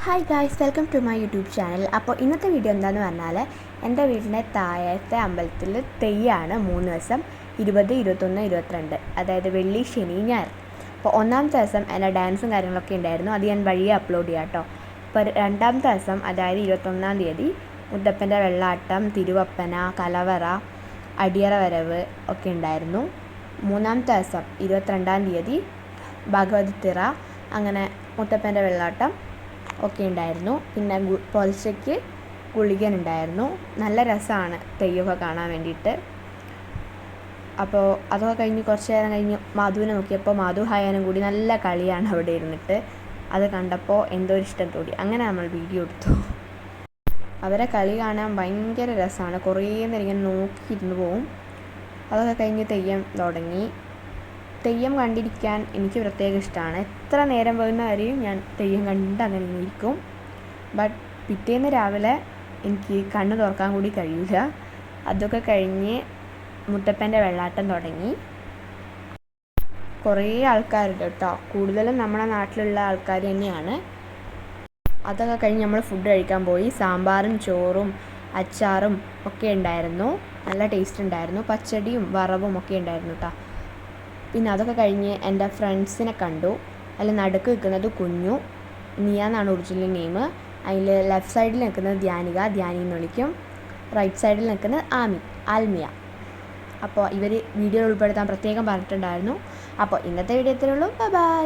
Hi guys, welcome to my YouTube channel. അപ്പോൾ ഇന്നത്തെ video എന്താണെന്ന് പറഞ്ഞാൽ എൻ്റെ വീടിൻ്റെ താഴത്തെ അമ്പലത്തിൽ തെയ്യമാണ് 3 ദിവസം 20, 21, 22, അതായത് വെള്ളി, ശനി, ഞായർ. അപ്പോൾ ഒന്നാമത്തെ ദിവസം എൻ്റെ ഡാൻസും കാര്യങ്ങളൊക്കെ ഉണ്ടായിരുന്നു. അത് ഞാൻ വഴിയെ അപ്ലോഡ് ചെയ്യാം കേട്ടോ. അപ്പോൾ രണ്ടാമത്തെ ദിവസം, അതായത് 21-ാം തീയതി, മുത്തപ്പൻ്റെ വെള്ളാട്ടം, തിരുവപ്പന, കലവറ, അടിയറ വരവ് ഒക്കെ ഉണ്ടായിരുന്നു. മൂന്നാമത്തെ ദിവസം 22-ാം തീയതി ഭഗവതി തിറ, അങ്ങനെ മുത്തപ്പൻ്റെ വെള്ളാട്ടം ഒക്കെ ഉണ്ടായിരുന്നു. പിന്നെ പൊലച്ചയ്ക്ക് ഗുളികൻ ഉണ്ടായിരുന്നു. നല്ല രസമാണ് തെയ്യമൊക്കെ കാണാൻ വേണ്ടിയിട്ട്. അപ്പോൾ അതൊക്കെ കഴിഞ്ഞ് കുറച്ച് നേരം കഴിഞ്ഞ് മാധുവിനെ നോക്കിയപ്പോൾ മാധു ഹായാനും കൂടി നല്ല കളിയാണ് അവിടെ ഇരുന്നിട്ട്. അത് കണ്ടപ്പോൾ എന്തോ ഒരു ഇഷ്ടം തോന്നി. അങ്ങനെ നമ്മൾ വീഡിയോ എടുത്തു. അവരെ കളി കാണാൻ ഭയങ്കര രസമാണ്. കുറേ നേരം ഇങ്ങനെ നോക്കിയിരുന്നു പോവും. അതൊക്കെ കഴിഞ്ഞ് തെയ്യം തുടങ്ങി. തെയ്യം കണ്ടിരിക്കാൻ എനിക്ക് പ്രത്യേകം ഇഷ്ടമാണ്. എത്ര നേരം വരുന്ന വരെയും ഞാൻ തെയ്യം കണ്ട് അങ്ങനെ ഇരിക്കും. ബട്ട് പിറ്റേന്ന് രാവിലെ എനിക്ക് കണ്ണ് തുറക്കാൻ കൂടി കഴിയില്ല. അതൊക്കെ കഴിഞ്ഞ് മുത്തപ്പൻ്റെ വെള്ളാട്ടം തുടങ്ങി. കുറേ ആൾക്കാരുണ്ട് കേട്ടോ. കൂടുതലും നമ്മുടെ നാട്ടിലുള്ള ആൾക്കാർ തന്നെയാണ്. അതൊക്കെ കഴിഞ്ഞ് നമ്മൾ ഫുഡ് കഴിക്കാൻ പോയി. സാമ്പാറും ചോറും അച്ചാറും ഒക്കെ ഉണ്ടായിരുന്നു. നല്ല ടേസ്റ്റ് ഉണ്ടായിരുന്നു. പച്ചടിയും വറവും ഒക്കെ ഉണ്ടായിരുന്നു കേട്ടോ. പിന്നെ അതൊക്കെ കഴിഞ്ഞ് എൻ്റെ ഫ്രണ്ട്സിനെ കണ്ടു. അതിൽ നടുക്ക് നിൽക്കുന്നത് കുഞ്ഞു, നിയ എന്നാണ് ഒറിജിനൽ നെയിം. അതിൽ ലെഫ്റ്റ് സൈഡിൽ നിൽക്കുന്നത് ധ്യാനിക, ധ്യാനി എന്ന് വിളിക്കും. റൈറ്റ് സൈഡിൽ നിൽക്കുന്നത് ആൽമിയ. അപ്പോൾ ഇവർ വീഡിയോയിൽ ഉൾപ്പെടുത്താൻ പ്രത്യേകം പറഞ്ഞിട്ടുണ്ടായിരുന്നു. അപ്പോൾ ഇന്നത്തെ വീഡിയോ ഇത്രയേ ഉള്ളൂ. ബൈ.